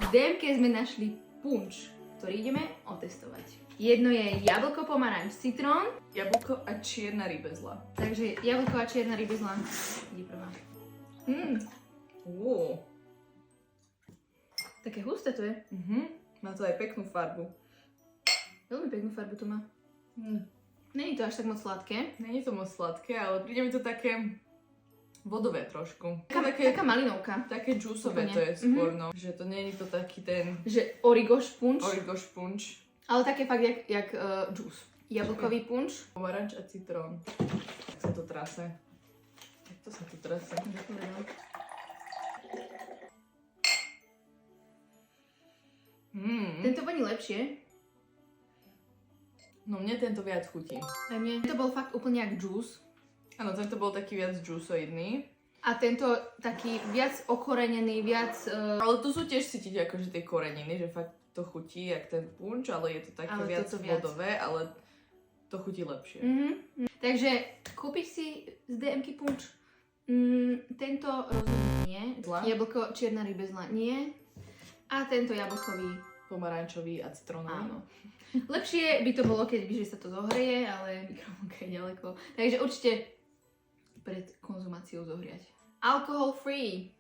DMke sme našli punč, ktorý ideme otestovať. Jedno je jablko, pomaranč, citrón. Jablko a čierna rybezla. Takže jablko a čierna rybezla ide prvá. Také husté to je. Má to aj peknú farbu. Veľmi peknú farbu to má. Není to až tak moc sladké. Není to moc sladké, ale príde mi to také vodové trošku. Taká malinovka. Také džúsové to je skôr, no. Že to není to taký ten... Že origoš punč. Origoš punč. Ale také fakt jak džús. Jablkový punč. Pomaranč a citrón. Tak sa to trase. Tak to sa tu trase. Tento voní lepšie. No mne tento viac chutí. Aj mne. To bol fakt úplne jak džús. Áno, tento bol taký viac džúsoidný. A tento taký viac okorenený, viac... Ale tu sú tiež cítiť akože tie koreniny, že fakt to chutí jak ten punč, ale je to také ale viac viac vodové, ale to chutí lepšie. Takže kúpiš si z DMky punč. Tento rozhodne nie. Jablko, čierna rybezla nie. A tento jablkový. Pomarančový a citrónový. Áno. Lepšie by to bolo, keď sa to zohreje, ale mikrovlnka je ďaleko. Takže určite pred konzumáciou zohriať. Alcohol free.